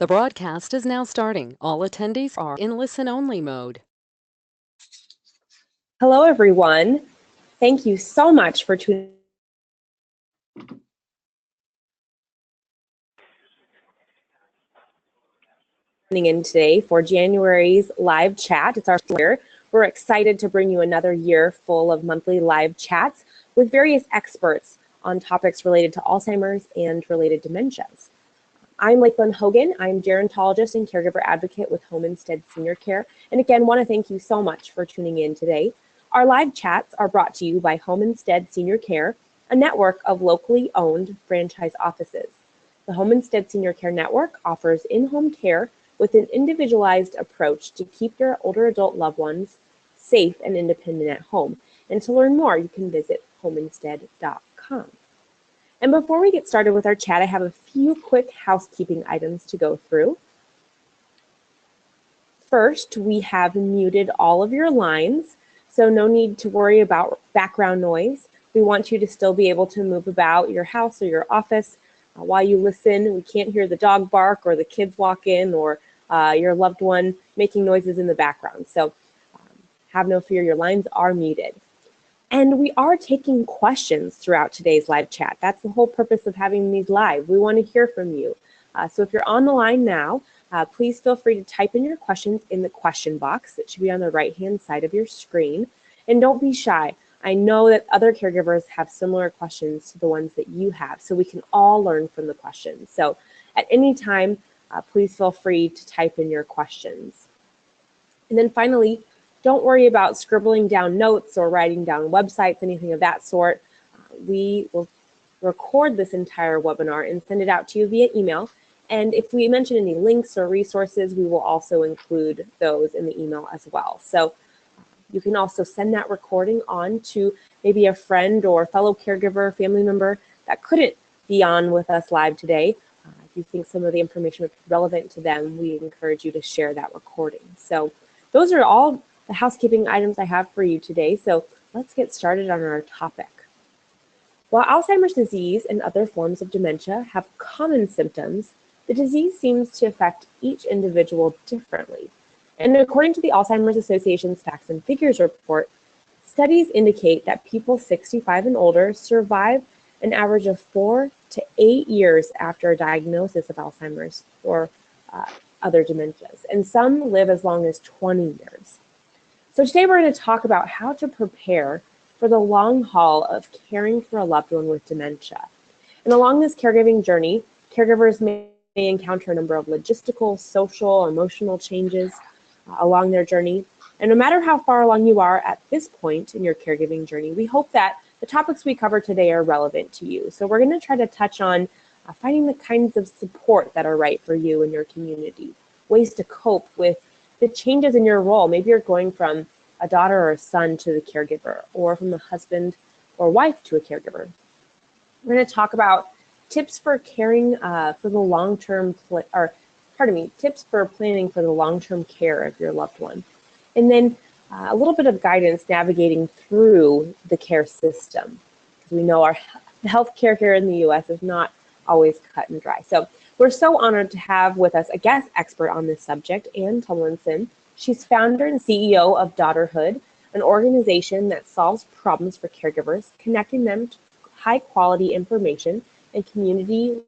The broadcast is now starting. All attendees are in listen-only mode. Hello, everyone. Thank you so much for tuning in today for January's live chat. It's our year. We're excited to bring you another year full of monthly live chats with various experts on topics related to Alzheimer's and related dementias. I'm Lakelyn Hogan. I'm gerontologist and caregiver advocate with Home Instead Senior Care. And again, want to thank you so much for tuning in today. Our live chats are brought to you by Home Instead Senior Care, a network of locally owned franchise offices. The Home Instead Senior Care Network offers in-home care with an individualized approach to keep your older adult loved ones safe and independent at home. And to learn more, you can visit homeinstead.com. And before we get started with our chat, I have a few quick housekeeping items to go through. First, we have muted all of your lines, so no need to worry about background noise. We want you to still be able to move about your house or your office while you listen. We can't hear the dog bark or the kids walk in or your loved one making noises in the background. So have no fear, your lines are muted. And we are taking questions throughout today's live chat. That's the whole purpose of having these live. We want to hear from you. So if you're on the line now, please feel free to type in your questions in the question box. It should be on the right-hand side of your screen. And don't be shy. I know that other caregivers have similar questions to the ones that you have, so we can all learn from the questions. So at any time, please feel free to type in your questions. And then finally, don't worry about scribbling down notes or writing down websites, anything of that sort. We will record this entire webinar and send it out to you via email. And if we mention any links or resources, we will also include those in the email as well. So you can also send that recording on to maybe a friend or fellow caregiver, family member that couldn't be on with us live today. If you think some of the information would be relevant to them, we encourage you to share that recording. So those are all the housekeeping items I have for you today, so let's get started on our topic. While Alzheimer's disease and other forms of dementia have common symptoms, the disease seems to affect each individual differently. And according to the Alzheimer's Association's Facts and Figures report, studies indicate that people 65 and older survive an average of 4 to 8 years after a diagnosis of Alzheimer's or other dementias, and some live as long as 20 years. So today we're going to talk about how to prepare for the long haul of caring for a loved one with dementia. And along this caregiving journey, caregivers may encounter a number of logistical, social, emotional changes along their journey. And no matter how far along you are at this point in your caregiving journey, we hope that the topics we cover today are relevant to you. So we're going to try to touch on finding the kinds of support that are right for you and your community, ways to cope with the changes in your role. Maybe you're going from a daughter or a son to the caregiver, or from a husband or wife to a caregiver. We're going to talk about tips for caring for the long-term, tips for planning for the long-term care of your loved one. And then a little bit of guidance navigating through the care system, because we know the healthcare here in the U.S. is not always cut and dry. So we're so honored to have with us a guest expert on this subject, Anne Tumlinson. She's founder and CEO of Daughterhood, an organization that solves problems for caregivers, connecting them to high-quality information and community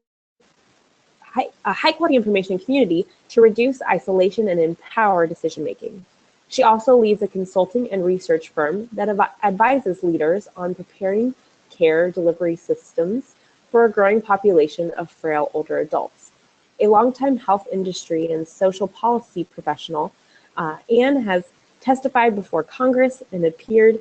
to reduce isolation and empower decision-making. She also leads a consulting and research firm that advises leaders on preparing care delivery systems for a growing population of frail older adults. A longtime health industry and social policy professional, Anne has testified before Congress and appeared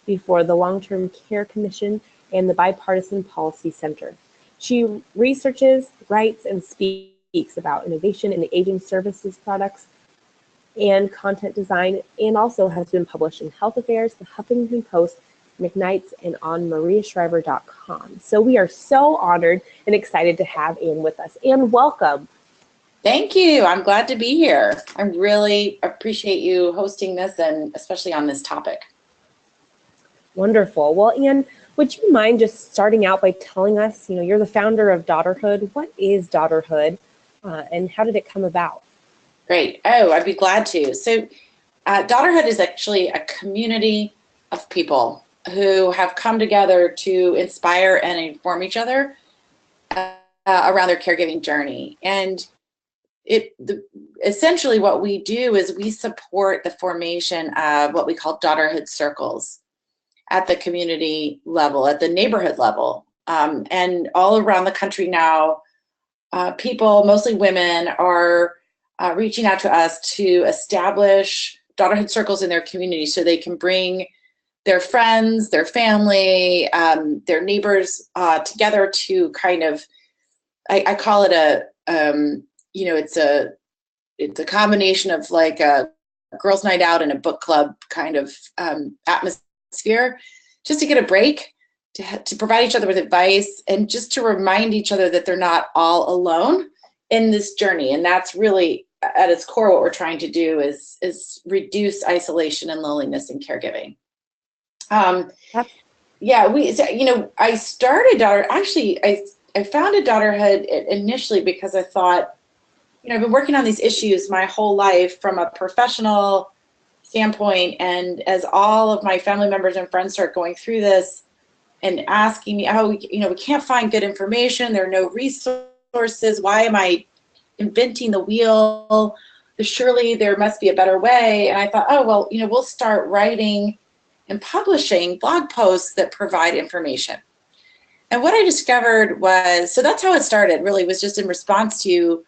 before the Long-Term Care Commission and the Bipartisan Policy Center. She researches, writes, and speaks about innovation in the aging services products and content design, and also has been published in Health Affairs, the Huffington Post, McKnight's, and on mariashriver.com. So we are so honored and excited to have Anne with us. Anne, welcome. Thank you. I'm glad to be here. I really appreciate you hosting this, and especially on this topic. Wonderful. Well, Anne, would you mind just starting out by telling us, you're the founder of Daughterhood. What is Daughterhood? and how did it come about? Great. Oh, I'd be glad to. So Daughterhood is actually a community of people who have come together to inspire and inform each other around their caregiving journey. And essentially what we do is we support the formation of what we call Daughterhood circles at the community level, at the neighborhood level. And all around the country now, people, mostly women, are reaching out to us to establish Daughterhood circles in their community so they can bring their friends, their family, their neighbors together to kind of, I call it it's a combination of like a girls' night out and a book club kind of atmosphere, just to get a break, to provide each other with advice, and just to remind each other that they're not all alone in this journey. And that's really at its core what we're trying to do is reduce isolation and loneliness in caregiving. I started I founded Daughterhood initially because I thought, I've been working on these issues my whole life from a professional standpoint, and as all of my family members and friends start going through this and asking me, we can't find good information, there are no resources, why am I inventing the wheel? Surely there must be a better way. And I thought, we'll start writing and publishing blog posts that provide information. And what I discovered was, so that's how it started, really, was just in response to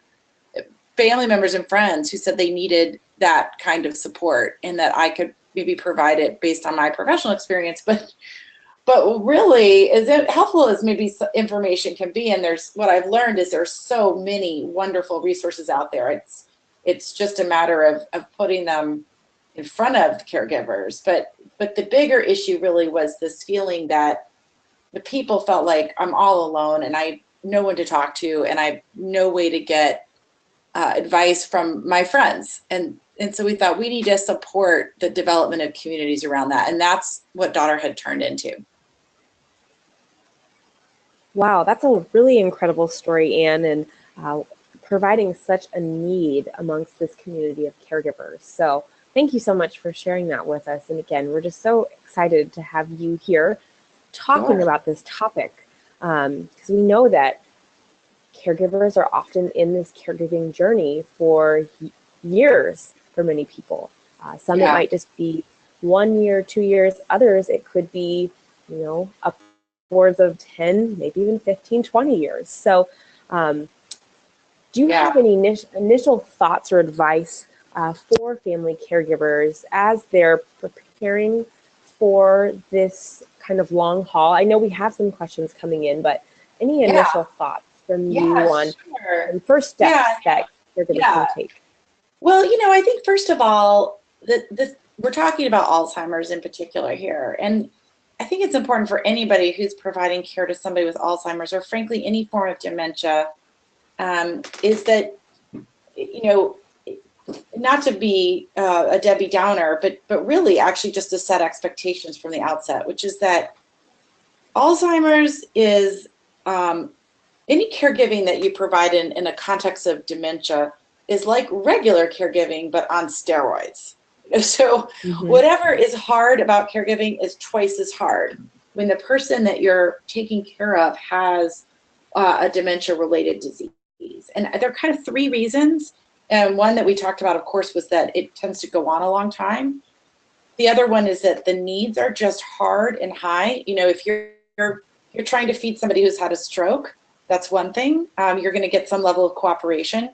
family members and friends who said they needed that kind of support and that I could maybe provide it based on my professional experience. But really, as helpful as maybe information can be, and what I've learned is there's so many wonderful resources out there. It's just a matter of putting them in front of caregivers. But the bigger issue really was this feeling that the people felt like I'm all alone and I have no one to talk to and I have no way to get advice from my friends. And so we thought we need to support the development of communities around that. And that's what Daughterhood turned into. Wow, that's a really incredible story, Anne, and providing such a need amongst this community of caregivers. So thank you so much for sharing that with us. And again, we're just so excited to have you here talking about this topic, because we know that caregivers are often in this caregiving journey for years for many people. Some it might just be 1 year, 2 years. Others, it could be, upwards of 10, maybe even 15, 20 years. So do you have any initial thoughts or advice for family caregivers as they're preparing for this kind of long haul? I know we have some questions coming in, but any initial thoughts from you on the first steps that caregivers can take? Well, I think first of all, we're talking about Alzheimer's in particular here. And I think it's important for anybody who's providing care to somebody with Alzheimer's or frankly any form of dementia, is that, not to be a Debbie Downer, but really actually just to set expectations from the outset, which is that Alzheimer's is any caregiving that you provide in a context of dementia is like regular caregiving, but on steroids. So whatever is hard about caregiving is twice as hard when the person that you're taking care of has a dementia-related disease. And there are kind of three reasons. And one that we talked about, of course, was that it tends to go on a long time. The other one is that the needs are just hard and high. If you're trying to feed somebody who's had a stroke, that's one thing. You're going to get some level of cooperation.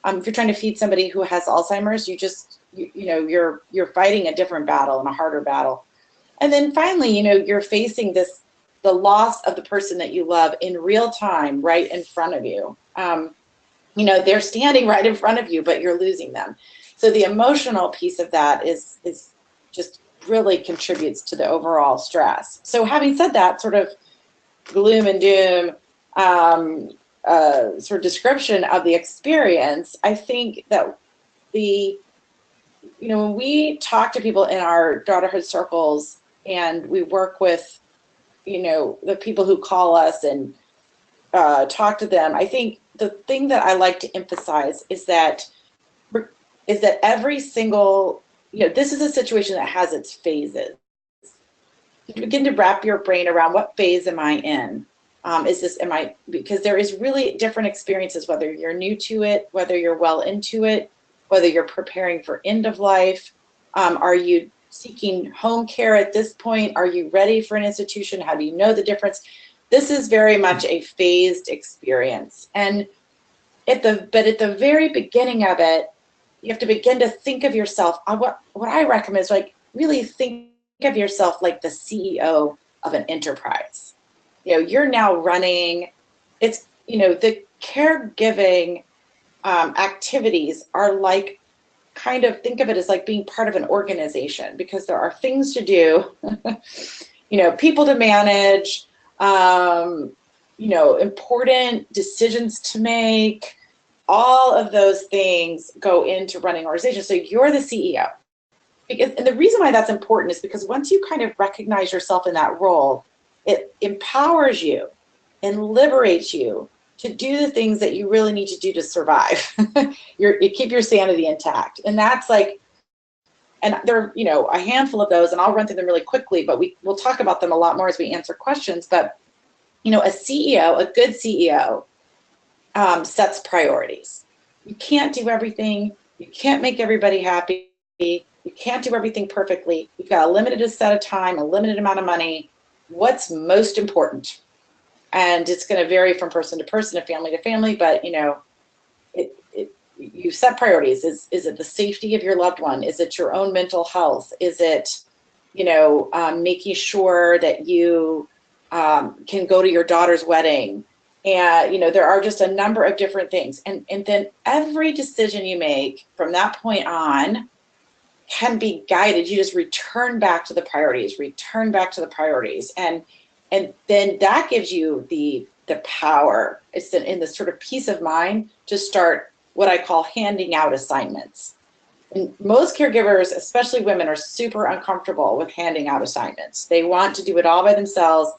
If you're trying to feed somebody who has Alzheimer's, you're fighting a different battle and a harder battle. And then finally, you're facing the loss of the person that you love in real time, right in front of you. They're standing right in front of you, but you're losing them. So the emotional piece of that is just really contributes to the overall stress. So having said that, sort of gloom and doom sort of description of the experience, I think that when we talk to people in our Daughterhood circles and we work with, the people who call us and talk to them, I think the thing that I like to emphasize is that every single, this is a situation that has its phases. You begin to wrap your brain around, what phase am I in? Because there is really different experiences, whether you're new to it, whether you're well into it, whether you're preparing for end of life. Are you seeking home care at this point? Are you ready for an institution? How do you know the difference? This is very much a phased experience. And at the very beginning of it, you have to begin to think of yourself. What I recommend is really think of yourself like the CEO of an enterprise. You're now running. It's the caregiving activities are like, kind of think of it as like being part of an organization, because there are things to do, people to manage, important decisions to make. All of those things go into running an organization. So you're the CEO. And the reason why that's important is because once you kind of recognize yourself in that role, it empowers you and liberates you to do the things that you really need to do to survive. You keep your sanity intact. And that's and there are, a handful of those, and I'll run through them really quickly, but we'll talk about them a lot more as we answer questions. But, a CEO, a good CEO, sets priorities. You can't do everything. You can't make everybody happy. You can't do everything perfectly. You've got a limited set of time, a limited amount of money. What's most important? And it's going to vary from person to person, family to family, but you set priorities. Is it the safety of your loved one? Is it your own mental health? Is it, making sure that you can go to your daughter's wedding? And, there are just a number of different things. And then every decision you make from that point on can be guided. You just return back to the priorities, And then that gives you the power. It's in the sort of peace of mind to start what I call handing out assignments. And most caregivers, especially women, are super uncomfortable with handing out assignments. They want to do it all by themselves.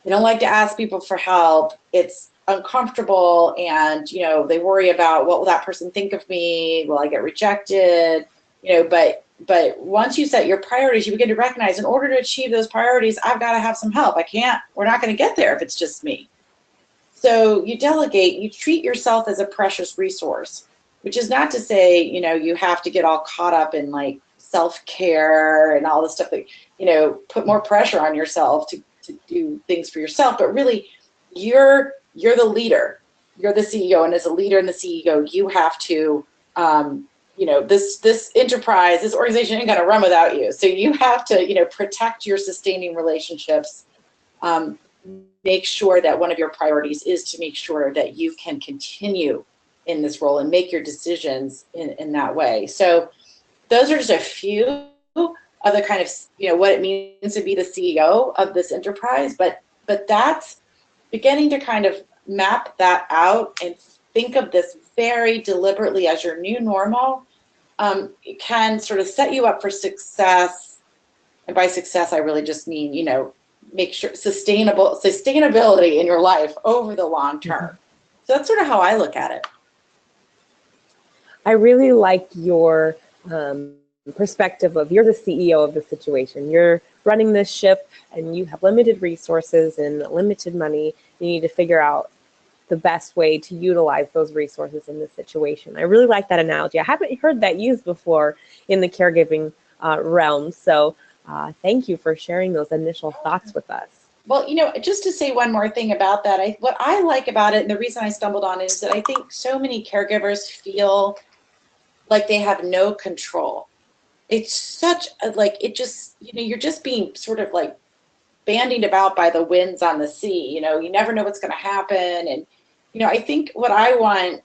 They don't like to ask people for help. It's uncomfortable, and they worry about, what will that person think of me? Will I get rejected? But once you set your priorities, you begin to recognize, in order to achieve those priorities, I've got to have some help. We're not going to get there if it's just me. So you delegate, you treat yourself as a precious resource, which is not to say, you have to get all caught up in like self-care and all this stuff that, put more pressure on yourself to do things for yourself. But really, you're the leader, you're the CEO. And as a leader and the CEO, you have to, this enterprise, this organization ain't going to run without you. So you have to, protect your sustaining relationships. Make sure that one of your priorities is to make sure that you can continue in this role and make your decisions in that way. So those are just a few of the kind of, what it means to be the CEO of this enterprise. But that's beginning to kind of map that out and think of this very deliberately as your new normal. It can sort of set you up for success. And by success, I really just mean, make sure sustainability in your life over the long term. So that's sort of how I look at it. I really like your perspective of, you're the CEO of the situation. You're running this ship and you have limited resources and limited money. You need to figure out the best way to utilize those resources in this situation. I really like that analogy. I haven't heard that used before in the caregiving realm. So thank you for sharing those initial thoughts with us. Well, just to say one more thing about that, what I like about it, and the reason I stumbled on it, is that I think so many caregivers feel like they have no control. It's such a, you're just being sort of like bandied about by the winds on the sea. You never know what's going to happen. And, I think what I want,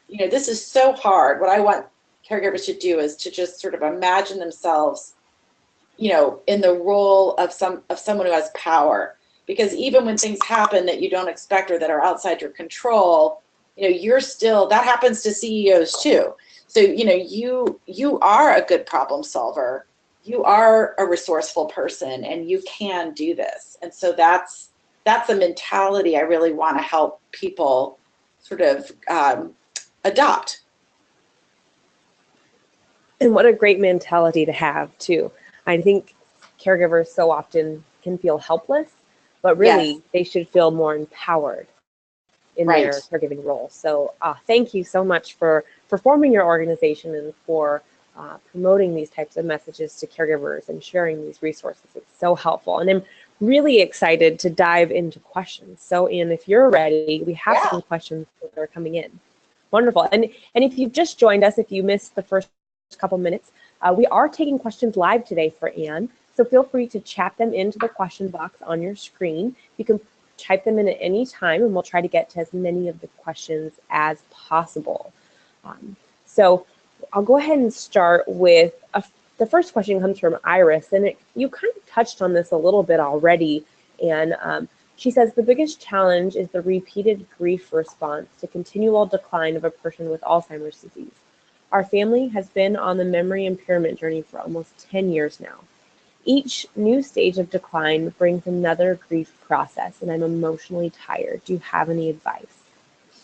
this is so hard. What I want caregivers to do is to just sort of imagine themselves, in the role of someone who has power. Because even when things happen that you don't expect or that are outside your control, you're still, that happens to CEOs too. So, you are a good problem solver. You are a resourceful person, and you can do this. And so that's a mentality I really want to help people sort of adopt. And what a great mentality to have, too. I think caregivers so often can feel helpless, but really Yes. they should feel more empowered in their Right. caregiving role. So thank you so much for forming your organization and for promoting these types of messages to caregivers and sharing these resources. It's so helpful. And I'm really excited to dive into questions. So Anne, if you're ready, we have Yeah. some questions that are coming in. Wonderful. And if you've just joined us, if you missed the first couple minutes, we are taking questions live today for Anne. So feel free to chat them into the question box on your screen. You can type them in at any time, and we'll try to get to as many of the questions as possible. So I'll go ahead and start with the first question comes from Iris, and you kind of touched on this a little bit already. And she says, the biggest challenge is the repeated grief response to continual decline of a person with Alzheimer's disease. Our family has been on the memory impairment journey for almost 10 years now. Each new stage of decline brings another grief process, and I'm emotionally tired. Do you have any advice?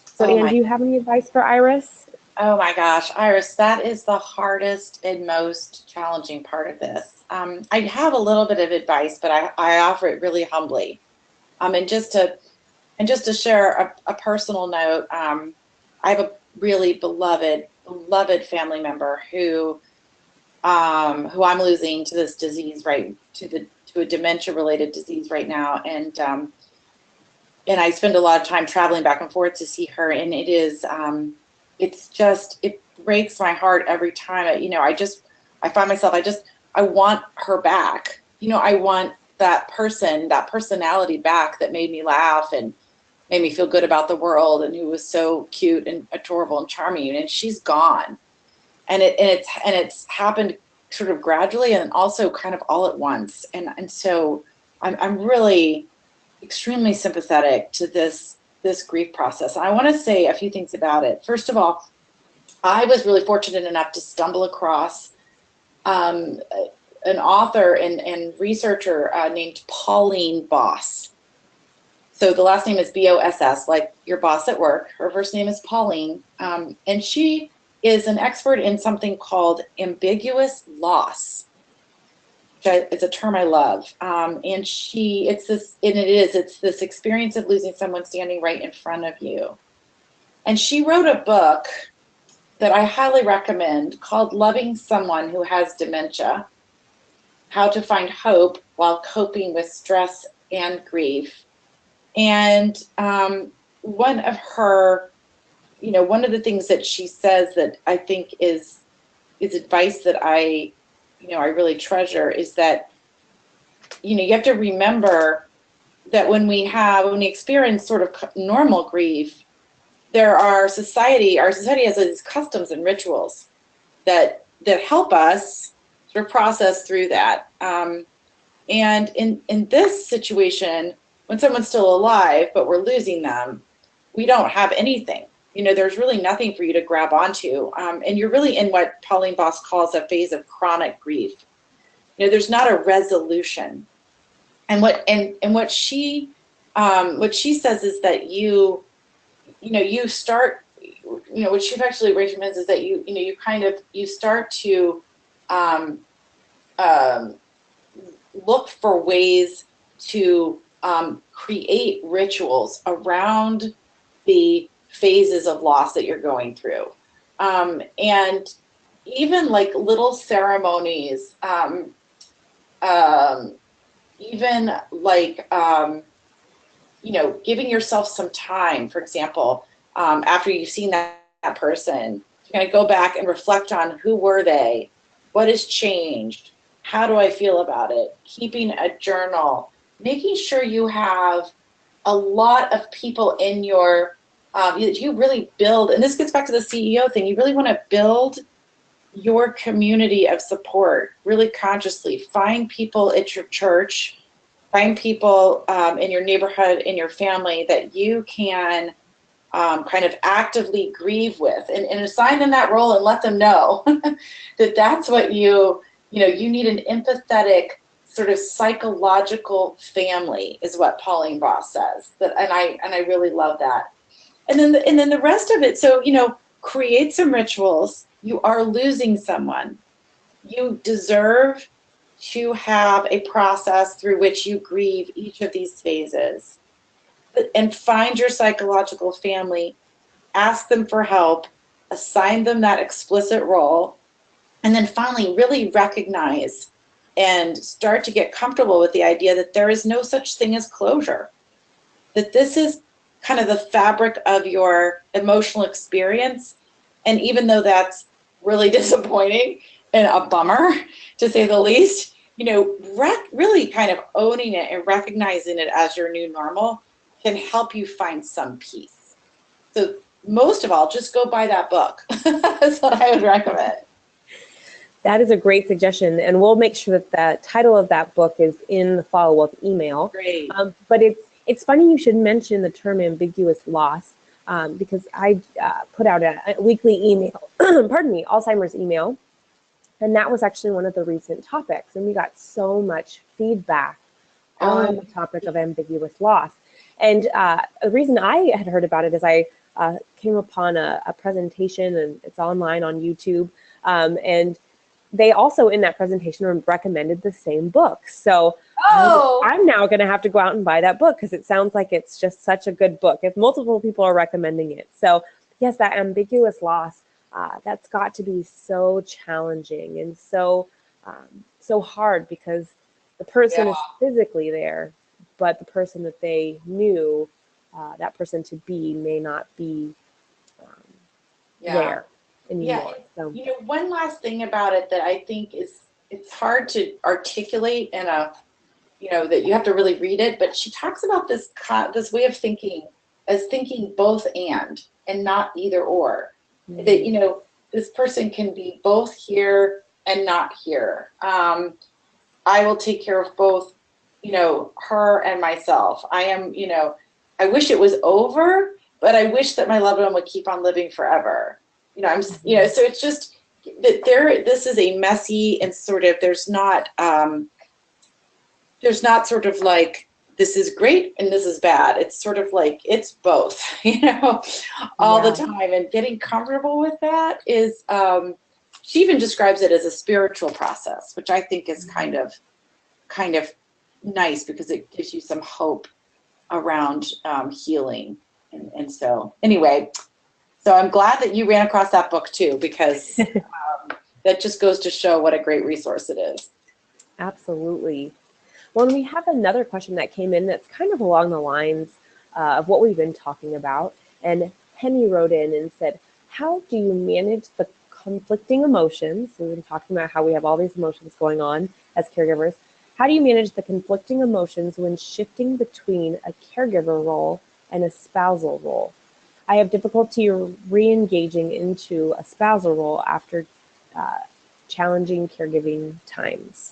So, Anne, do you have any advice for Iris? Oh my gosh, Iris, that is the hardest and most challenging part of this. I have a little bit of advice, but I offer it really humbly. And just to share a personal note, I have a really beloved family member who I'm losing to this disease, right, to a dementia-related disease right now, and I spend a lot of time traveling back and forth to see her, and it is it breaks my heart every time. I find myself, I want her back. I want that personality back that made me laugh and made me feel good about the world, and who was so cute and adorable and charming, and she's gone. And it's happened sort of gradually and also kind of all at once. And so I'm really extremely sympathetic to this grief process. And I want to say a few things about it. First of all, I was really fortunate enough to stumble across an author and researcher named Pauline Boss. So the last name is B-O-S-S, like your boss at work. Her first name is Pauline, and she is an expert in something called ambiguous loss. It's a term I love, and it's this experience of losing someone standing right in front of you. And she wrote a book that I highly recommend called Loving Someone Who Has Dementia: How to Find Hope While Coping with Stress and Grief. And one of the things that she says that I think is advice that I really treasure is that, you have to remember that when we experience sort of normal grief, our society has these customs and rituals that help us sort of process through that. And in this situation, when someone's still alive, but we're losing them, we don't have anything. There's really nothing for you to grab onto. And you're really in what Pauline Boss calls a phase of chronic grief. There's not a resolution. And what she says is that you start, what she actually recommends is that you start to look for ways to create rituals around the phases of loss that you're going through. And even like little ceremonies, even like, giving yourself some time, for example, after you've seen that person, you're going to go back and reflect on who were they, what has changed, how do I feel about it, keeping a journal, making sure you have a lot of people in your, you really build, and this gets back to the CEO thing, you really want to build your community of support really consciously. Find people at your church, find people in your neighborhood, in your family that you can kind of actively grieve with, and assign them that role and let them know that that's what you need. An empathetic sort of psychological family is what Pauline Boss says. And I really love that. and then the rest of it. So, create some rituals. You are losing someone. You deserve to have a process through which you grieve each of these phases, and find your psychological family, ask them for help, assign them that explicit role, and then finally really recognize and start to get comfortable with the idea that there is no such thing as closure, that this is kind of the fabric of your emotional experience. And even though that's really disappointing and a bummer, to say the least, really kind of owning it and recognizing it as your new normal can help you find some peace. So most of all, just go buy that book. That's what I would recommend. That is a great suggestion, and we'll make sure that the title of that book is in the follow-up email. Great. But it's funny you should mention the term ambiguous loss, because I put out a weekly email, pardon me, Alzheimer's email, and that was actually one of the recent topics, and we got so much feedback on the topic of ambiguous loss. And the reason I had heard about it is I came upon a presentation, and it's online on YouTube, and they also in that presentation recommended the same book. So I'm now going to have to go out and buy that book because it sounds like it's just such a good book if multiple people are recommending it. So yes, that ambiguous loss, that's got to be so challenging and so hard, because the person is physically there, but the person that they knew that person to be may not be there anymore. So. One last thing about it that I think it's hard to articulate in a, that you have to really read it, but she talks about this way of thinking as thinking both and not either or. Mm-hmm. That, this person can be both here and not here. I will take care of both, her and myself. I am, I wish it was over, but I wish that my loved one would keep on living forever. So it's just that this is a messy and sort of, there's not sort of like, this is great and this is bad. It's sort of like, it's both, all the time. And getting comfortable with that is, she even describes it as a spiritual process, which I think is kind of nice because it gives you some hope around healing. And so anyway, so I'm glad that you ran across that book too, because that just goes to show what a great resource it is. Absolutely. Well, and we have another question that came in that's kind of along the lines of what we've been talking about. And Henny wrote in and said, how do you manage the conflicting emotions? So we've been talking about how we have all these emotions going on as caregivers. How do you manage the conflicting emotions when shifting between a caregiver role and a spousal role? I have difficulty re-engaging into a spousal role after challenging caregiving times.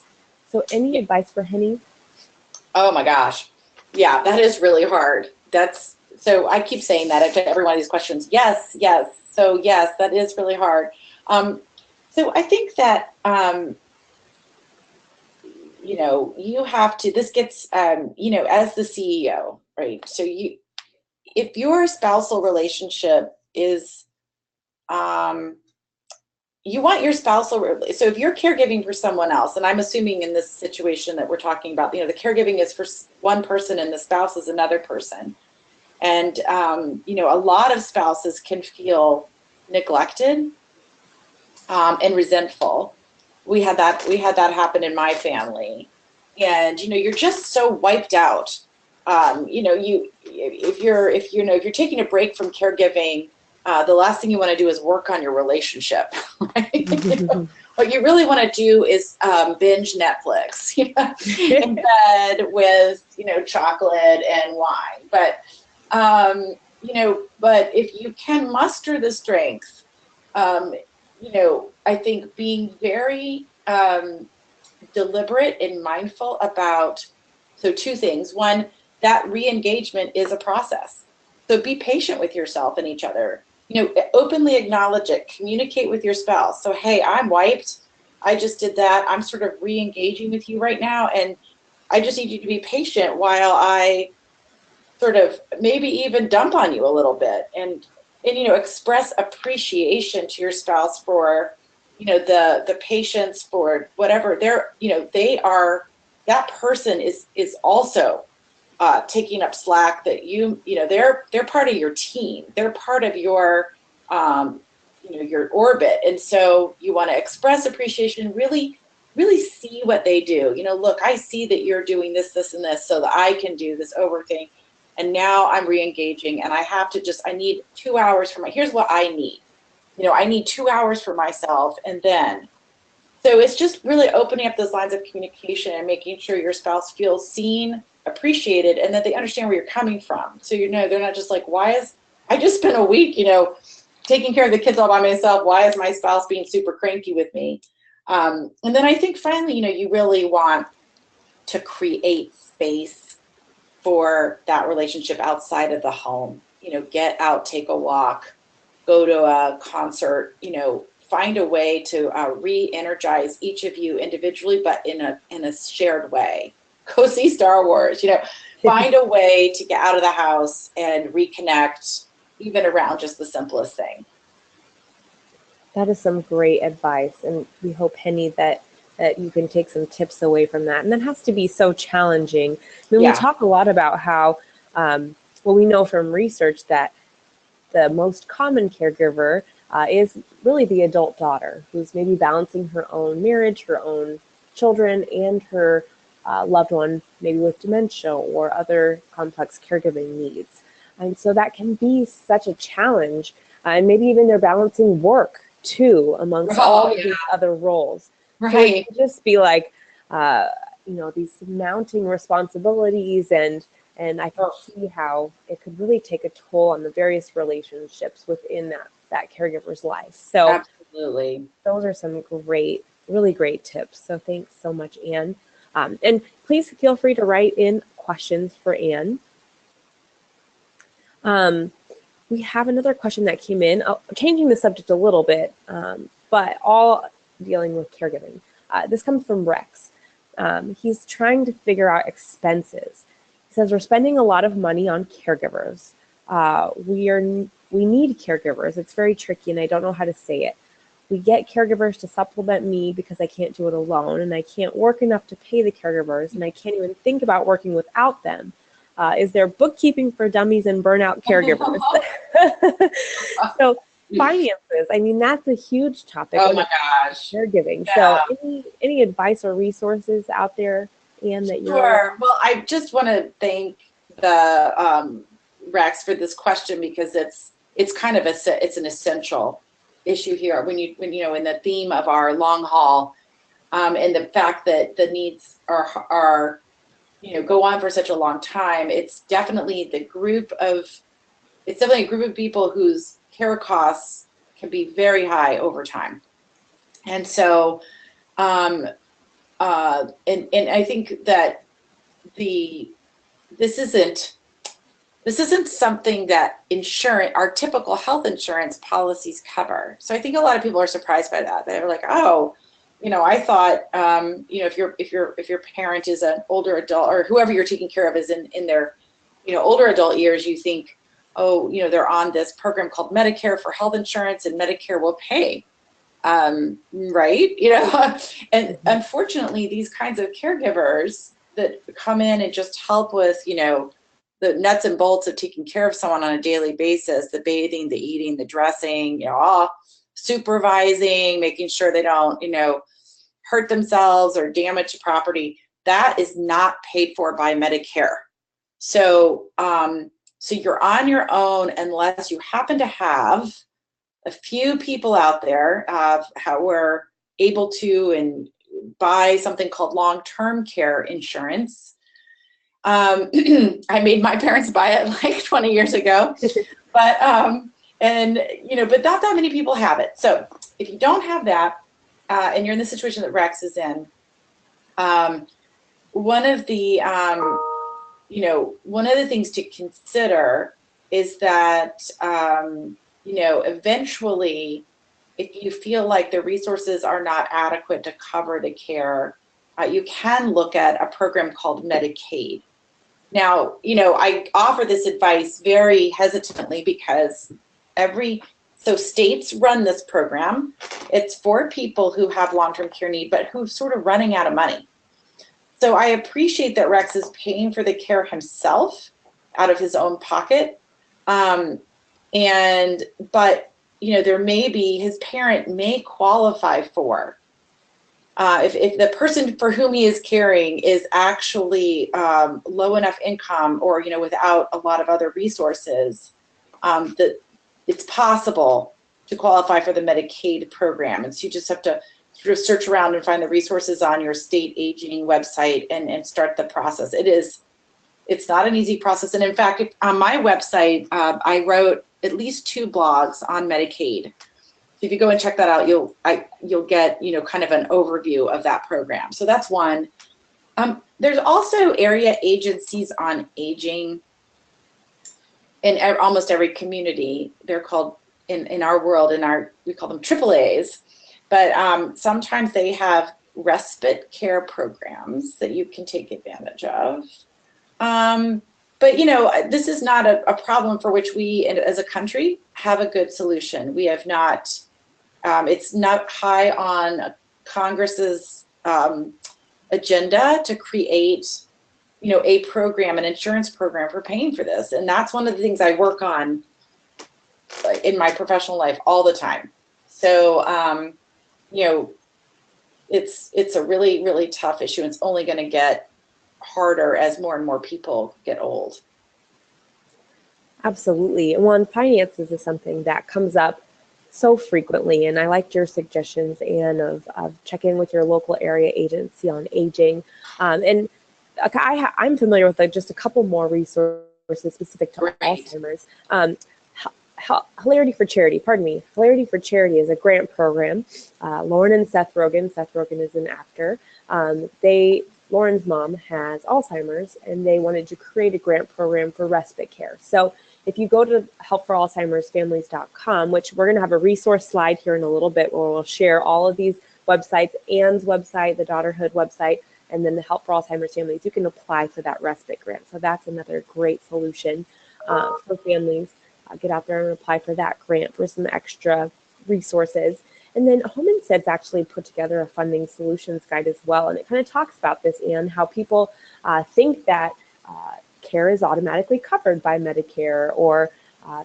So any advice for Henny? Oh my gosh. Yeah, that is really hard. So I keep saying that to every one of these questions. Yes. So yes, that is really hard. So I think that, you have to, this gets, as the CEO, right? So if your spousal relationship is, you want your spousal, so if you're caregiving for someone else, and I'm assuming in this situation that we're talking about, the caregiving is for one person and the spouse is another person. And, a lot of spouses can feel neglected and resentful. We had that happen in my family. And, you're just so wiped out. If you're taking a break from caregiving, the last thing you want to do is work on your relationship. Right? What you really want to do is binge Netflix in bed with chocolate and wine. But but if you can muster the strength, I think being very deliberate and mindful about, so two things. One, that re-engagement is a process. So be patient with yourself and each other. Openly acknowledge it. Communicate with your spouse. So, hey, I'm wiped. I just did that. I'm sort of re-engaging with you right now. And I just need you to be patient while I sort of maybe even dump on you a little bit, and express appreciation to your spouse for the patience, for whatever they are. That person is also taking up slack, that they're part of your team, they're part of your your orbit, and so you want to express appreciation, really see what they do. Look, I see that you're doing this, this, and this, so that I can do this over thing. And now I'm re-engaging, and I need 2 hours for here's what I need. I need 2 hours for myself. And then, so it's just really opening up those lines of communication and making sure your spouse feels seen, appreciated, and that they understand where you're coming from. So, they're not just like, I just spent a week, taking care of the kids all by myself. Why is my spouse being super cranky with me? And then I think finally, you really want to create space for that relationship outside of the home. Get out, take a walk, go to a concert, find a way to re-energize each of you individually, but in a shared way. Go see Star Wars, find a way to get out of the house and reconnect, even around just the simplest thing. That is some great advice, and we hope, Henny, that you can take some tips away from that. And that has to be so challenging. We talk a lot about how, we know from research that the most common caregiver is really the adult daughter, who's maybe balancing her own marriage, her own children, and her loved one, maybe with dementia or other complex caregiving needs. And so that can be such a challenge. And maybe even they're balancing work too amongst all of these other roles. Right. So it can just be like, these mounting responsibilities, and I can see how it could really take a toll on the various relationships within that caregiver's life. So absolutely, those are some really great tips. So thanks so much, Anne. And please feel free to write in questions for Anne. We have another question that came in, changing the subject a little bit, but all dealing with caregiving. This comes from Rex. He's trying to figure out expenses. He says, we're spending a lot of money on caregivers. We need caregivers. It's very tricky, and I don't know how to say it. We get caregivers to supplement me because I can't do it alone, and I can't work enough to pay the caregivers, and I can't even think about working without them. Is there bookkeeping for dummies and burnout caregivers? So finances, I mean, that's a huge topic. Oh my gosh. Caregiving. Yeah. So any advice or resources out there, Anne, that you're... Sure. Well, I just want to thank the Rex for this question, because it's kind of it's an essential issue here when in the theme of our long haul, and the fact that the needs are go on for such a long time. It's definitely a group of people whose care costs can be very high over time. And so, and I think that this isn't something that our typical health insurance policies cover. So I think a lot of people are surprised by that. They're like, oh, I thought, if your parent is an older adult, or whoever you're taking care of is in their, older adult years, you think, oh, they're on this program called Medicare for health insurance, and Medicare will pay, right? And unfortunately, these kinds of caregivers that come in and just help with, the nuts and bolts of taking care of someone on a daily basis, the bathing, the eating, the dressing, supervising, making sure they don't, hurt themselves or damage property, that is not paid for by Medicare. So, so you're on your own unless you happen to have a few people out there who are able to buy something called long-term care insurance. I made my parents buy it like 20 years ago, but but not that many people have it. So if you don't have that, and you're in the situation that Rex is in, one of the things to consider is that eventually, if you feel like the resources are not adequate to cover the care, you can look at a program called Medicaid. Now, I offer this advice very hesitantly because so states run this program. It's for people who have long-term care need, but who sort of running out of money. So I appreciate that Rex is paying for the care himself out of his own pocket. But there may be, his parent may qualify for, if the person for whom he is caring is actually low enough income or, without a lot of other resources, that it's possible to qualify for the Medicaid program. And so you just have to sort of search around and find the resources on your state aging website and start the process. It's not an easy process. And in fact, on my website, I wrote at least 2 blogs on Medicaid. So if you go and check that out, you'll get, kind of an overview of that program. So that's one. There's also area agencies on aging in almost every community. They're called, in our world, we call them AAAs. But sometimes they have respite care programs that you can take advantage of. But this is not a problem for which we, as a country, have a good solution. We have not. It's not high on Congress's agenda to create, a program, an insurance program for paying for this. And that's one of the things I work on in my professional life all the time. So, it's a really, really tough issue. It's only going to get harder as more and more people get old. Absolutely. Well, finances is something that comes up so frequently, and I liked your suggestions, Anne, of checking with your local area agency on aging. And I'm familiar with just a couple more resources specific to Alzheimer's. Hilarity for Charity, Hilarity for Charity is a grant program. Lauren and Seth Rogen is an actor. Lauren's mom has Alzheimer's, and they wanted to create a grant program for respite care. So if you go to helpforalzheimersfamilies.com, which we're going to have a resource slide here in a little bit where we'll share all of these websites, Anne's website, the Daughterhood website, and then the Help for Alzheimer's Families, you can apply for that respite grant. So that's another great solution for families. Get out there and apply for that grant for some extra resources. And then Home and Sid's actually put together a funding solutions guide as well. And it kind of talks about this, and how people think that care is automatically covered by Medicare, or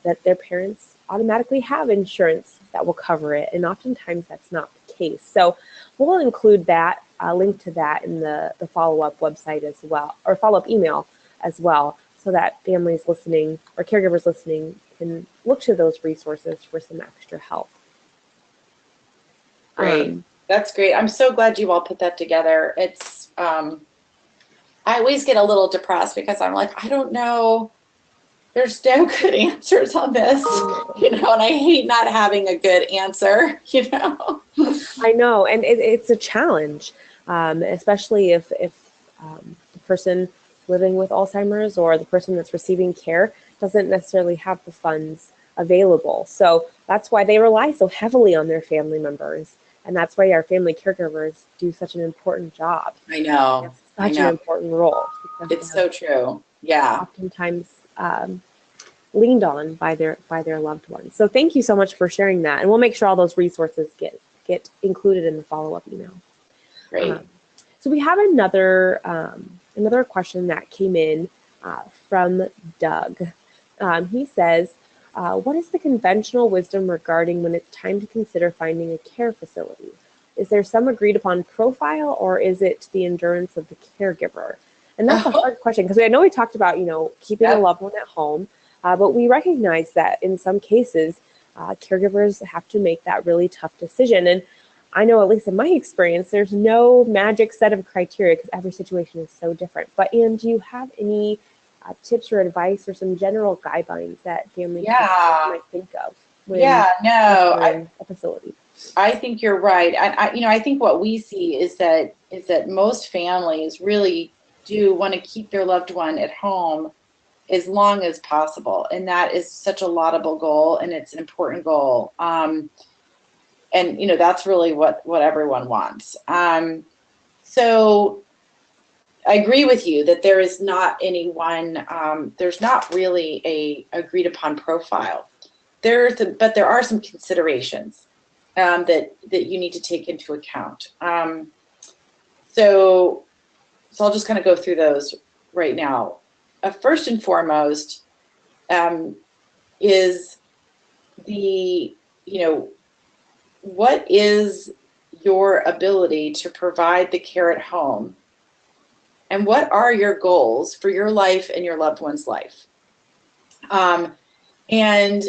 that their parents automatically have insurance that will cover it. And oftentimes that's not the case. So we'll include that, link to that in the follow-up website as well, or follow-up email as well, so that families listening or caregivers listening can look to those resources for some extra help. Great. That's great. I'm so glad you all put that together. It's, I always get a little depressed because I'm like, I don't know. There's no good answers on this, and I hate not having a good answer, I know, and it's a challenge, especially if the person living with Alzheimer's or the person that's receiving care doesn't necessarily have the funds available. So that's why they rely so heavily on their family members. And that's why our family caregivers do such an important job. I know. Such an important role. It's so true. Yeah. Oftentimes leaned on by their loved ones. So thank you so much for sharing that. And we'll make sure all those resources get included in the follow-up email. Great. So we have another question that came in from Doug. He says, what is the conventional wisdom regarding when it's time to consider finding a care facility? Is there some agreed upon profile, or is it the endurance of the caregiver? And that's a hard question, because I know we talked about, keeping a loved one at home, but we recognize that in some cases, caregivers have to make that really tough decision. And I know, at least in my experience, there's no magic set of criteria because every situation is so different. But Anne, do you have any tips or advice or some general guidelines that families might think of when a facility? I think you're right. I think what we see is that most families really do want to keep their loved one at home as long as possible, and that is such a laudable goal, and it's an important goal. And that's really what everyone wants. So I agree with you that there is not any one, there's not really a agreed upon profile. But there are some considerations that you need to take into account. So I'll just kind of go through those right now. First and foremost is what is your ability to provide the care at home, and what are your goals for your life and your loved one's life? And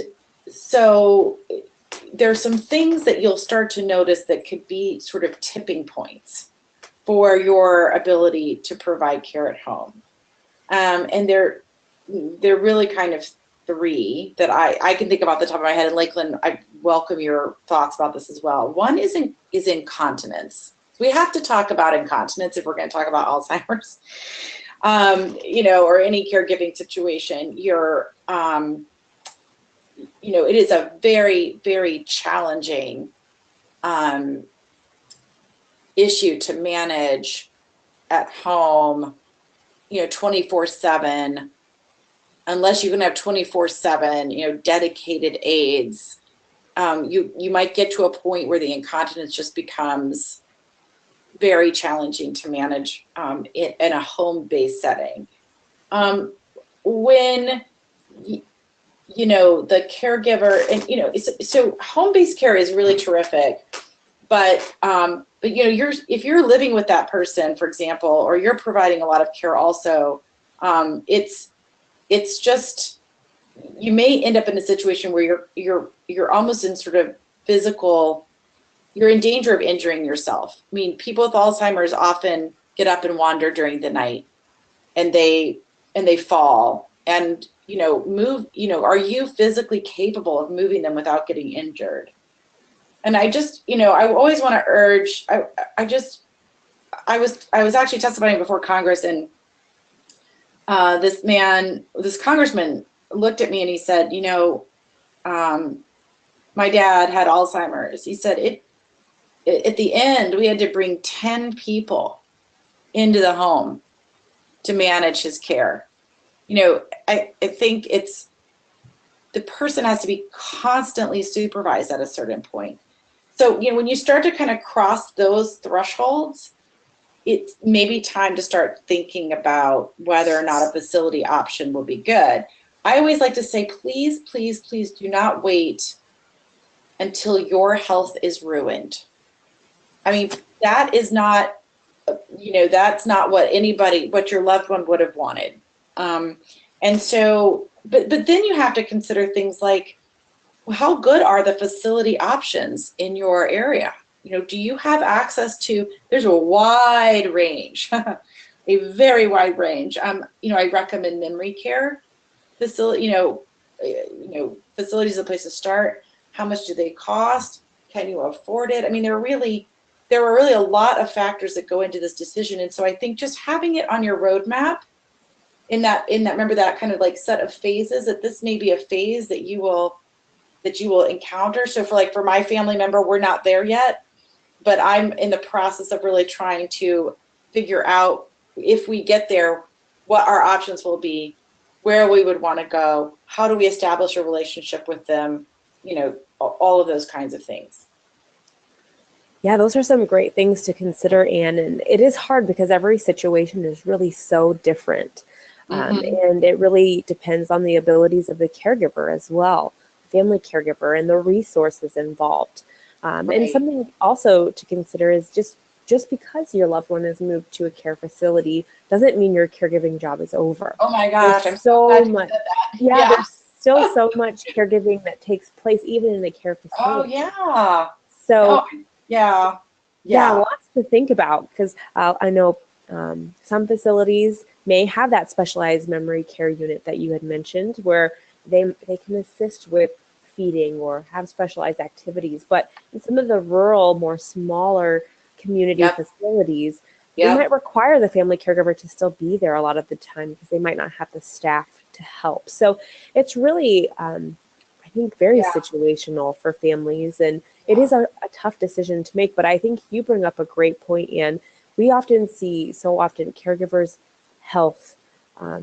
so there's some things that you'll start to notice that could be sort of tipping points for your ability to provide care at home. And they're really kind of three that I can think about the top of my head. And Lakelyn, I welcome your thoughts about this as well. One is incontinence. We have to talk about incontinence if we're going to talk about Alzheimer's, or any caregiving situation. It is a very, very challenging issue to manage at home, 24/7, unless you can have 24/7, dedicated aides. You might get to a point where the incontinence just becomes very challenging to manage in a home-based setting. When the caregiver, and so home-based care is really terrific, but if you're living with that person, for example, or you're providing a lot of care also, it's just, you may end up in a situation where you're almost in sort of physical, you're in danger of injuring yourself. I mean, people with Alzheimer's often get up and wander during the night, and they fall and move. Are you physically capable of moving them without getting injured? And I just, I always want to urge. I was actually testifying before Congress, and this congressman looked at me and he said, my dad had Alzheimer's. He said at the end, we had to bring 10 people into the home to manage his care. I think the person has to be constantly supervised at a certain point. So, when you start to kind of cross those thresholds, it's maybe time to start thinking about whether or not a facility option will be good. I always like to say, please, please, please do not wait until your health is ruined. I mean, that is not, that's not what your loved one would have wanted. And so, but then you have to consider things like, well, how good are the facility options in your area? Do you have access to, there's a wide range, a very wide range. I recommend memory care facility, facilities is a place to start. How much do they cost? Can you afford it? I mean, there are really a lot of factors that go into this decision. And so I think just having it on your roadmap remember that kind of like set of phases, that this may be a phase that you will encounter. So for my family member, we're not there yet, but I'm in the process of really trying to figure out, if we get there, what our options will be, where we would want to go, how do we establish a relationship with them, all of those kinds of things. Yeah, those are some great things to consider, Anne. And it is hard because every situation is really so different. And it really depends on the abilities of the caregiver as well, family caregiver, and the resources involved. Right. And something also to consider is just because your loved one has moved to a care facility doesn't mean your caregiving job is over. Oh my gosh, there's I'm so glad much. you said that. Yeah, there's still so much caregiving that takes place even in a care facility. Oh yeah. So yeah, lots to think about, because I know some facilities may have that specialized memory care unit that you had mentioned, where they can assist with feeding or have specialized activities. But in some of the rural, more smaller community facilities, they might require the family caregiver to still be there a lot of the time because they might not have the staff to help. So it's really, I think, very situational for families, and it is a tough decision to make. But I think you bring up a great point, Anne, we often see so often caregivers' health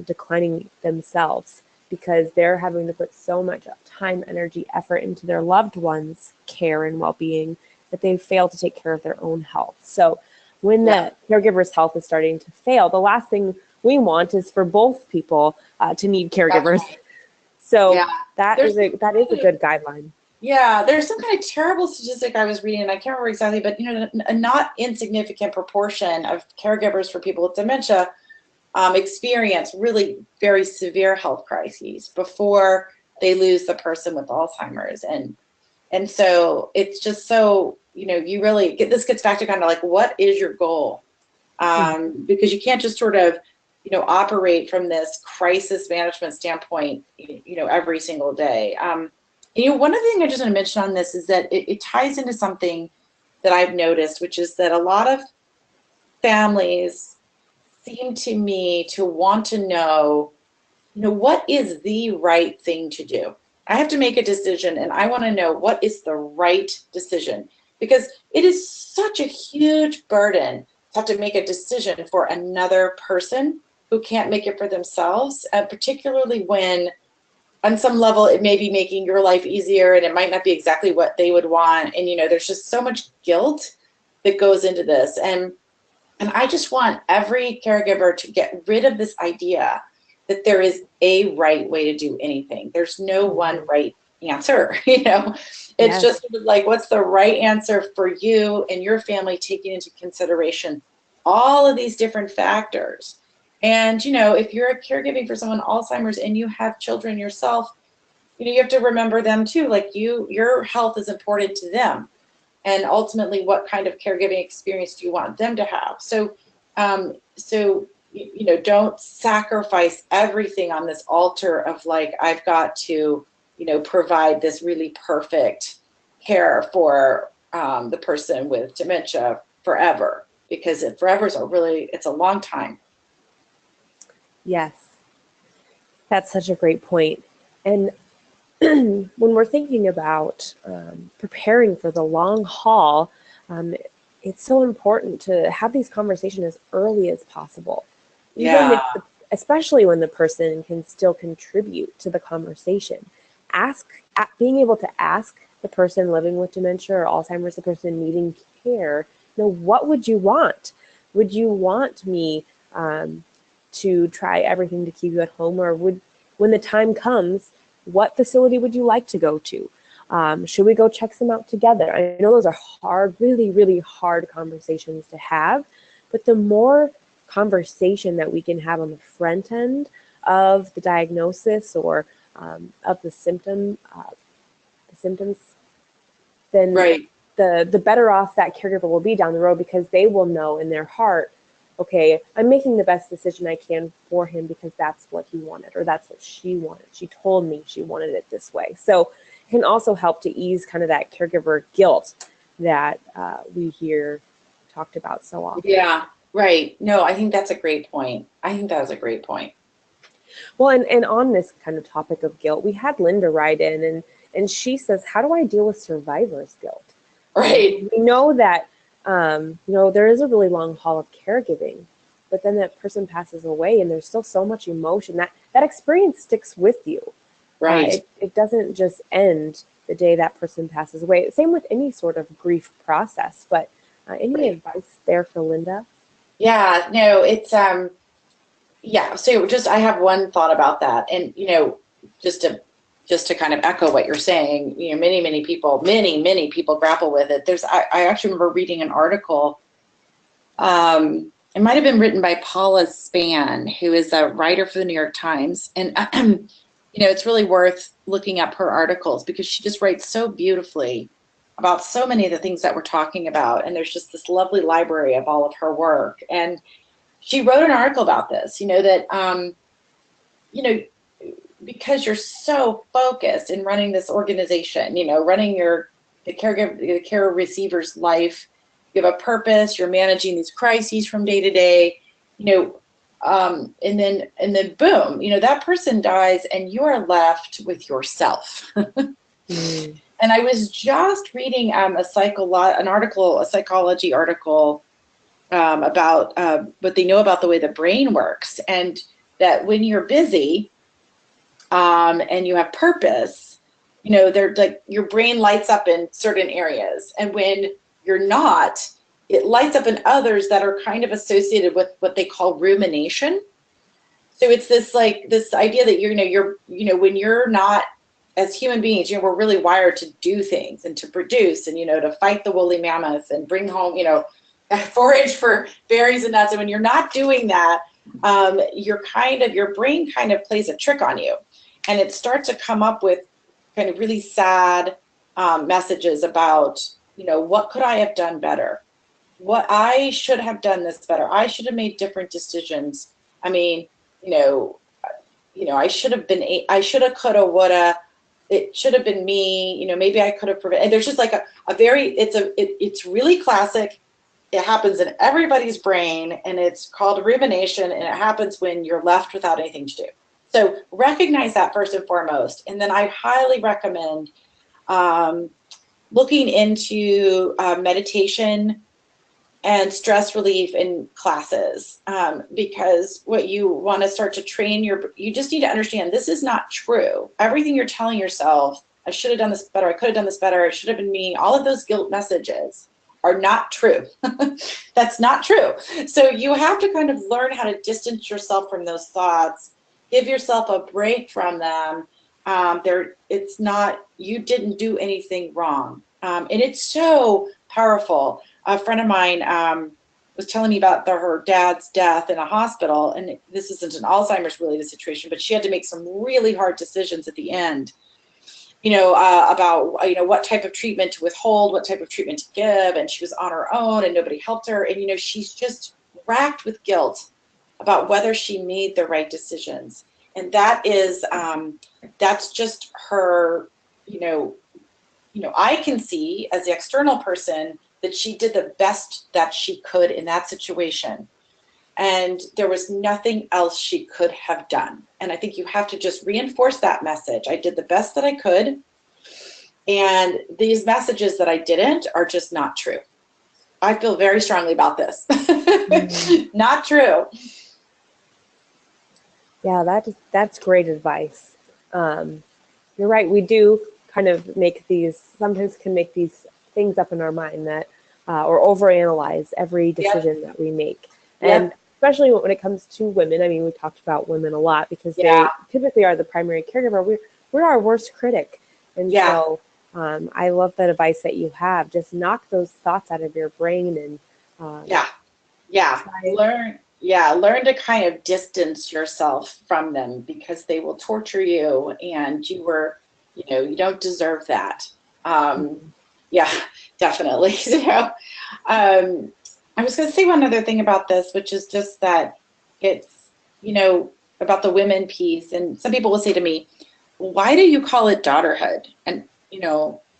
declining themselves because they're having to put so much time, energy, effort into their loved ones' care and well-being that they fail to take care of their own health. So when the caregiver's health is starting to fail, the last thing we want is for both people to need caregivers. So that is a good guideline. Yeah, there's some kind of terrible statistic I was reading, and I can't remember exactly, but a not insignificant proportion of caregivers for people with dementia experience really very severe health crises before they lose the person with Alzheimer's, and so it's just so you really this gets back to kind of like, what is your goal? Because you can't just sort of operate from this crisis management standpoint every single day. One other thing I just want to mention on this is that it ties into something that I've noticed, which is that a lot of families seem to me to want to know, what is the right thing to do? I have to make a decision, and I want to know what is the right decision, because it is such a huge burden to have to make a decision for another person who can't make it for themselves, particularly when on some level it may be making your life easier and it might not be exactly what they would want. And there's just so much guilt that goes into this. And I just want every caregiver to get rid of this idea that there is a right way to do anything. There's no one right answer. It's just sort of like, what's the right answer for you and your family, taking into consideration all of these different factors. And if you're caregiving for someone Alzheimer's and you have children yourself, you have to remember them too. Like your health is important to them, and ultimately, what kind of caregiving experience do you want them to have? So, don't sacrifice everything on this altar of like, I've got to, provide this really perfect care for the person with dementia forever, because forever is it's a long time. Yes, that's such a great point. And when we're thinking about preparing for the long haul, it's so important to have these conversations as early as possible. Even especially when the person can still contribute to the conversation. Being able to ask the person living with dementia or Alzheimer's, the person needing care, what would you want? Would you want me to try everything to keep you at home, or when the time comes, what facility would you like to go to? Should we go check some out together? I know those are hard, really, really hard conversations to have, but the more conversation that we can have on the front end of the diagnosis or of the symptoms, then the better off that caregiver will be down the road, because they will know in their heart, okay, I'm making the best decision I can for him because that's what he wanted, or that's what she wanted. She told me she wanted it this way. So it can also help to ease kind of that caregiver guilt that we hear talked about so often. Yeah, right. No, I think that's a great point. Well, and on this kind of topic of guilt, we had Linda write in, and she says, how do I deal with survivor's guilt? Right. We know that there is a really long haul of caregiving, but then that person passes away and there's still so much emotion that experience sticks with you. Right. It doesn't just end the day that person passes away. Same with any sort of grief process, but any advice there for Linda? Yeah, no, it's, so I have one thought about that. And, just to kind of echo what you're saying, many people grapple with it. I actually remember reading an article. It might have been written by Paula Spann, who is a writer for the New York Times. And, it's really worth looking up her articles because she just writes so beautifully about so many of the things that we're talking about. And there's just this lovely library of all of her work. And she wrote an article about this, that, because you're so focused in running this organization, running the care receiver's life, you have a purpose, you're managing these crises from day to day, and then boom, that person dies and you are left with yourself. And I was just reading a psychology article about what they know about the way the brain works, and that when you're busy and you have purpose, they're like your brain lights up in certain areas, and when you're not, it lights up in others that are kind of associated with what they call rumination. So it's this idea that when you're not, as human beings, we're really wired to do things and to produce and to fight the woolly mammoths and bring home forage for berries and nuts. And when you're not doing that, your brain kind of plays a trick on you, and it starts to come up with kind of really sad messages about what could I have done better, what I should have done this better, I should have made different decisions. I mean, I should have been, I should have, could have, would have, it should have been me, maybe I could have prevented. And there's just like it's really classic. It happens in everybody's brain, and it's called rumination, and it happens when you're left without anything to do. So recognize that first and foremost. And then I highly recommend looking into meditation and stress relief in classes, because what you want to start to train you just need to understand this is not true. Everything you're telling yourself, I should have done this better, I could have done this better, it should have been me, all of those guilt messages are not true. That's not true. So you have to kind of learn how to distance yourself from those thoughts, give yourself a break from them. It's not, you didn't do anything wrong. And it's so powerful. A friend of mine was telling me about her dad's death in a hospital, and this isn't an Alzheimer's related situation, but she had to make some really hard decisions at the end, about what type of treatment to withhold, what type of treatment to give, and she was on her own and nobody helped her, and she's just racked with guilt about whether she made the right decisions. And that is that's just her. I can see as the external person that she did the best that she could in that situation, and there was nothing else she could have done. And I think you have to just reinforce that message. I did the best that I could, and these messages that I didn't are just not true. I feel very strongly about this. Not true. Yeah, that's great advice. You're right. We do kind of sometimes can make these things up in our mind that, or overanalyze every decision that we make. And especially when it comes to women, I mean, we talked about women a lot because they typically are the primary caregiver. We're our worst critic. And so I love that advice that you have. Just knock those thoughts out of your brain and learn to kind of distance yourself from them, because they will torture you, and you don't deserve that. Definitely. So I was going to say one other thing about this, which is just that it's, about the women piece. And some people will say to me, why do you call it daughterhood? And,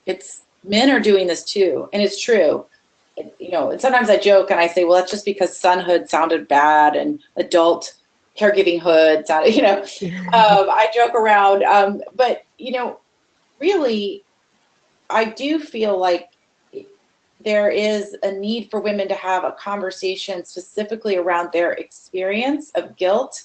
it's men are doing this too. And it's true. And sometimes I joke and I say, well, that's just because sonhood sounded bad and adult caregiving hood sounded, I joke around. But, really, I do feel like there is a need for women to have a conversation specifically around their experience of guilt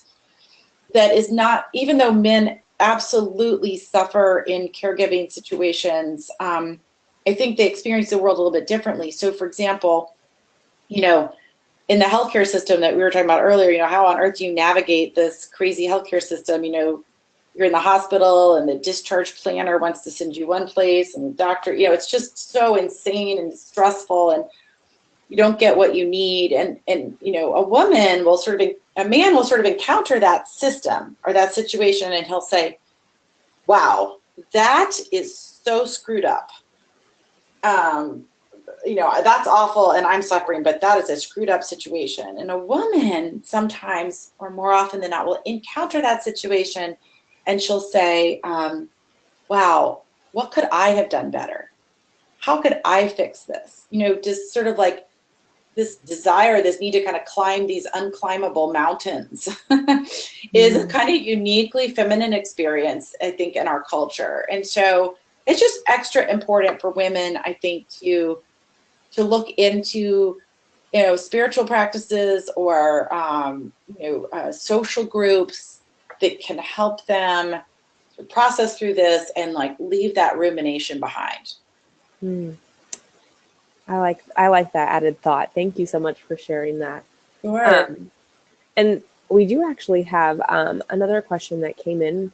that is not, even though men absolutely suffer in caregiving situations, I think they experience the world a little bit differently. So for example, in the healthcare system that we were talking about earlier, how on earth do you navigate this crazy healthcare system? You're in the hospital and the discharge planner wants to send you one place, and the doctor, it's just so insane and stressful, and you don't get what you need. And a man will sort of encounter that system or that situation, and he'll say, wow, that is so screwed up. That's awful and I'm suffering, but that is a screwed up situation. And a woman sometimes, or more often than not, will encounter that situation and she'll say, wow, what could I have done better? How could I fix this? Just sort of like this desire, this need to kind of climb these unclimbable mountains is a kind of uniquely feminine experience, I think, in our culture. And so it's just extra important for women, I think, to look into spiritual practices or, social groups that can help them process through this and like leave that rumination behind. Hmm. I like that added thought. Thank you so much for sharing that. Sure. And we do actually have another question that came in.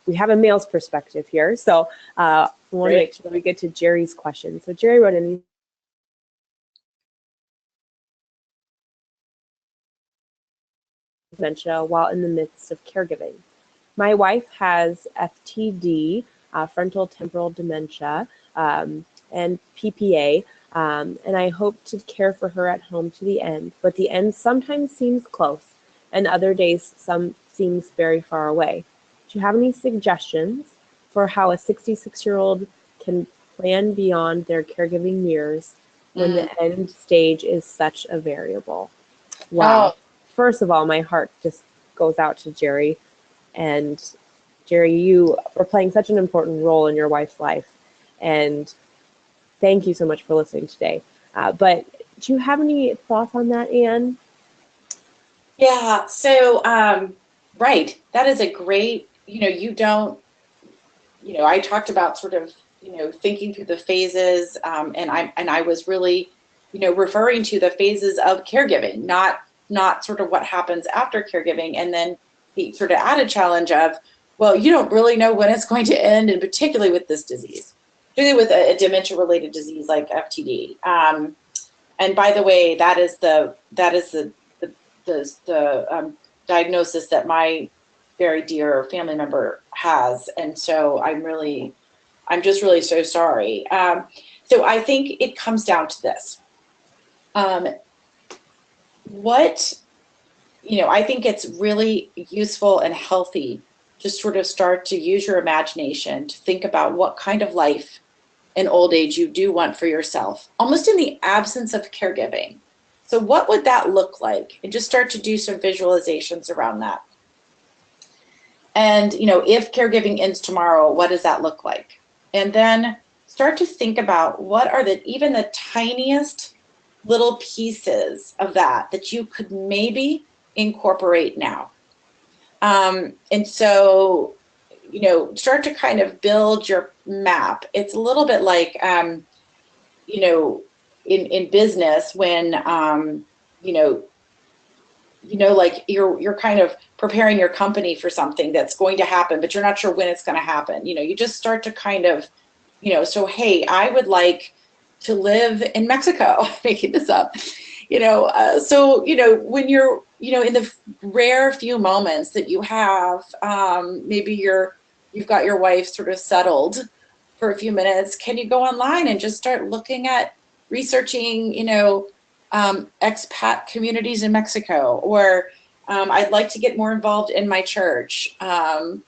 We have a male's perspective here, so we want to Great. make sure that we get to Jerry's question. So Jerry wrote in, dementia while in the midst of caregiving. My wife has FTD, frontal temporal dementia, and PPA, and I hope to care for her at home to the end, but the end sometimes seems close, and other days some seems very far away. Do you have any suggestions for how a 66-year-old can plan beyond their caregiving years when the end stage is such a variable? Oh, Wow. First of all, my heart just goes out to Jerry. And Jerry, you are playing such an important role in your wife's life. And thank you so much for listening today. But do you have any thoughts on that, Anne? yeah. So, right. That is a great, I talked about sort of, thinking through the phases, and I was really, referring to the phases of caregiving, not sort of what happens after caregiving. And then the sort of added challenge of, well, you don't really know when it's going to end, and particularly with this disease, particularly with a dementia-related disease like FTD. And by the way, that is the diagnosis that my very dear family member has, and so I'm just really so sorry. So I think it comes down to this. I think it's really useful and healthy to sort of start to use your imagination to think about what kind of life in old age you do want for yourself, almost in the absence of caregiving. So what would that look like? And just start to do some visualizations around that. And, if caregiving ends tomorrow, what does that look like? And then start to think about what are even the tiniest little pieces of that you could maybe incorporate now. And so, start to kind of build your map. It's a little bit like, in business when, like you're kind of preparing your company for something that's going to happen, but you're not sure when it's going to happen. You just start to kind of, so, hey, I would like to live in Mexico, making this up, so, when you're, in the rare few moments that you have, maybe you've got your wife sort of settled for a few minutes, can you go online and just start looking at researching, expat communities in Mexico, or I'd like to get more involved in my church, get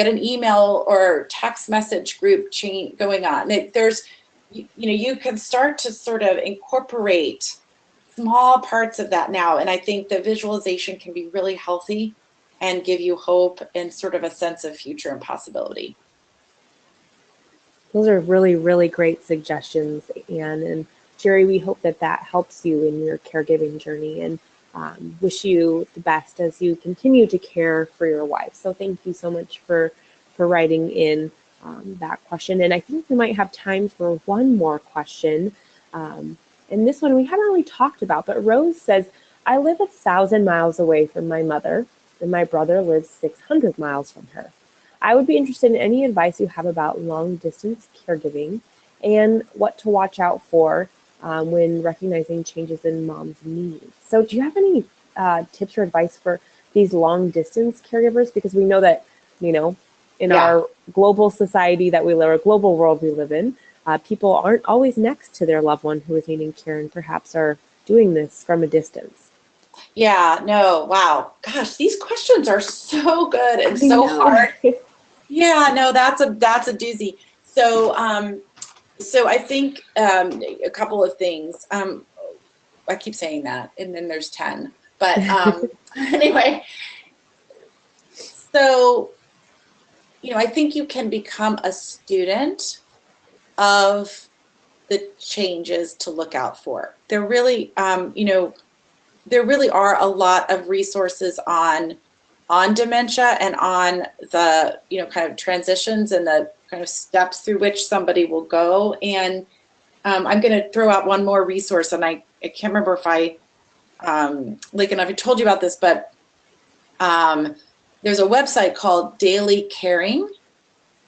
an email or text message group chain going on. You can start to sort of incorporate small parts of that now. And I think the visualization can be really healthy and give you hope and sort of a sense of future and possibility. Those are really, really great suggestions, Anne. And Jerry, we hope that that helps you in your caregiving journey, and wish you the best as you continue to care for your wife. So thank you so much for writing in that question. And I think we might have time for one more question. And this one we haven't really talked about, but Rose says, I live 1,000 miles away from my mother, and my brother lives 600 miles from her. I would be interested in any advice you have about long distance caregiving and what to watch out for when recognizing changes in mom's needs. So do you have any tips or advice for these long distance caregivers? Because we know that, in our global society that we live, or global world we live in, people aren't always next to their loved one who is needing care and perhaps are doing this from a distance. Yeah, no, wow. Gosh, these questions are so good and so hard. Yeah, no, that's a doozy. So, so I think a couple of things. I keep saying that, and then there's 10. But anyway, so I think you can become a student of the changes to look out for. There really, there really are a lot of resources on dementia and on the, kind of transitions and the kind of steps through which somebody will go. And I'm going to throw out one more resource, and I can't remember if I, Lakelyn, I've told you about this, but there's a website called Daily Caring,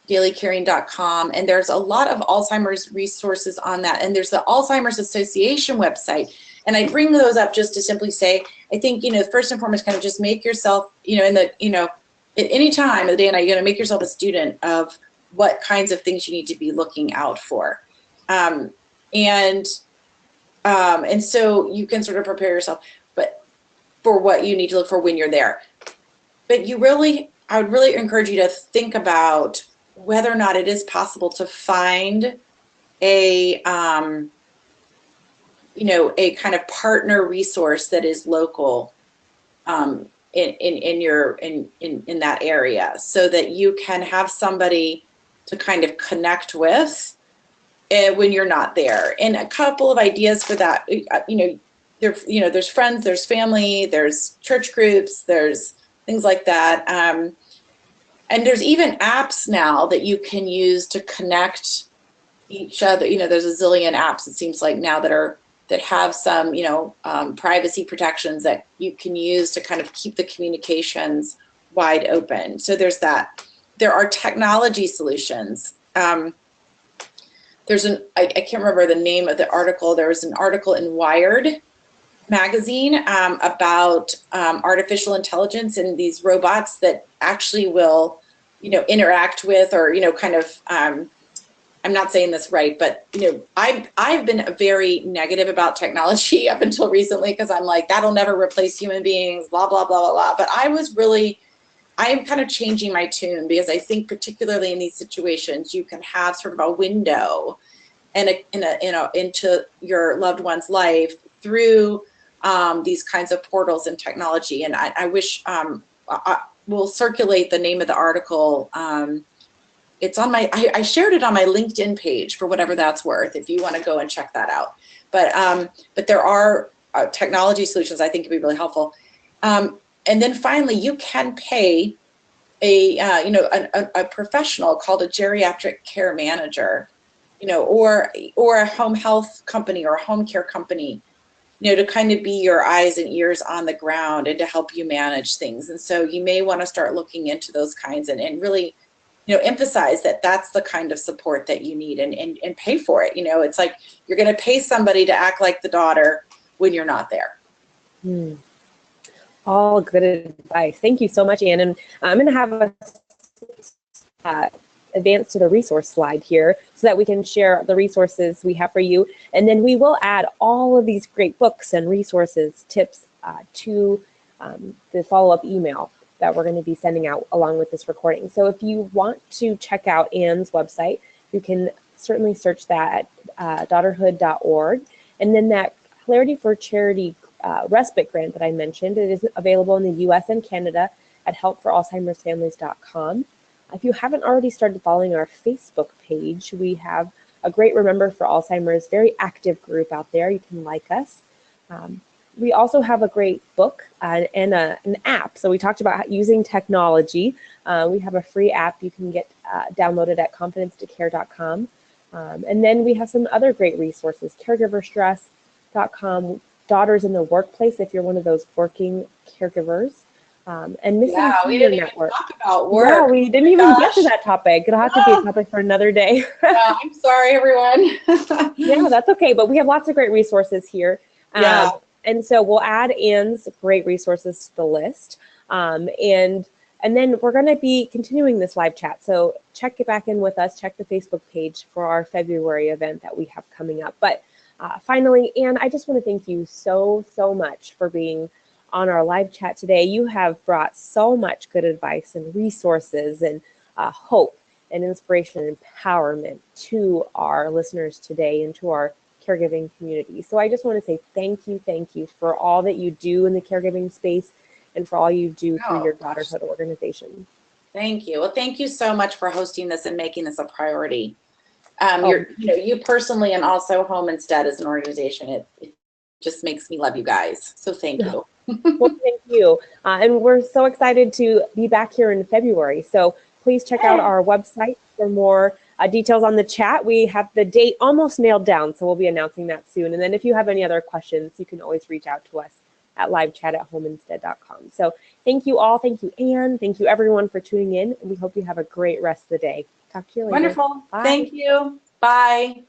dailycaring.com, and there's a lot of Alzheimer's resources on that. And there's the Alzheimer's Association website. And I bring those up just to simply say, I think, first and foremost, kind of just make yourself, at any time of the day and night, make yourself a student of what kinds of things you need to be looking out for. And so you can sort of prepare yourself, but for what you need to look for when you're there. But I would really encourage you to think about whether or not it is possible to find a kind of partner resource that is local in that area, so that you can have somebody to kind of connect with when you're not there. And a couple of ideas for that, there's friends, there's family, there's church groups, there's things like that. And there's even apps now that you can use to connect each other. There's a zillion apps, it seems like, now that have some, privacy protections that you can use to kind of keep the communications wide open. So there's that. There are technology solutions. I can't remember the name of the article. There was an article in Wired magazine about artificial intelligence and these robots that actually will, interact with, or, kind of, I'm not saying this right, but I've been very negative about technology up until recently, because I'm like, that'll never replace human beings, blah, blah, blah, blah, blah. But I am kind of changing my tune, because I think particularly in these situations, you can have sort of a window into your loved one's life through these kinds of portals and technology. And I wish we'll circulate the name of the article. It's on I shared it on my LinkedIn page, for whatever that's worth, if you want to go and check that out. But there are technology solutions I think could be really helpful. And then finally, you can pay a professional called a geriatric care manager, or a home health company or a home care company, to kind of be your eyes and ears on the ground and to help you manage things. And so you may want to start looking into those kinds and really, emphasize that that's the kind of support that you need, and pay for it. It's like you're going to pay somebody to act like the daughter when you're not there. All good advice. Thank you so much, Anne. And I'm going to have a advance to the resource slide here so that we can share the resources we have for you. And then we will add all of these great books and resources, tips to the follow-up email that we're going to be sending out along with this recording. So if you want to check out Anne's website, you can certainly search that at daughterhood.org. And then that Clarity for Charity respite grant that I mentioned, it is available in the US and Canada at helpforalzheimersfamilies.com. If you haven't already started following our Facebook page, we have a great Remember for Alzheimer's, very active group out there. You can like us. We also have a great book and an app. So we talked about using technology. We have a free app you can get downloaded at confidencetocare.com. And then we have some other great resources, caregiverstress.com, Daughters in the Workplace, if you're one of those working caregivers. And Missing we Senior didn't Network. even talk about work. Yeah, we didn't even get to that topic. It'll have to be a topic for another day. Yeah, I'm sorry, everyone. Yeah, that's okay. But we have lots of great resources here. Yeah. And so we'll add Anne's great resources to the list. And then we're going to be continuing this live chat. So check it back in with us. Check the Facebook page for our February event that we have coming up. But finally, Anne, I just want to thank you so much for being on our live chat today. You have brought so much good advice and resources and hope and inspiration and empowerment to our listeners today and to our caregiving community. So I just want to say thank you for all that you do in the caregiving space and for all you do through your Daughterhood organization. Thank you. Well, thank you so much for hosting this and making this a priority. You personally, and also Home Instead as an organization. It just makes me love you guys. So thank you. Well, thank you. And we're so excited to be back here in February. So please check out our website for more details on the chat. We have the date almost nailed down, so we'll be announcing that soon. And then if you have any other questions, you can always reach out to us at livechat@homeinstead.com. So thank you all. Thank you, Anne. Thank you, everyone, for tuning in. And we hope you have a great rest of the day. Talk to you later. Wonderful. Bye. Thank you. Bye.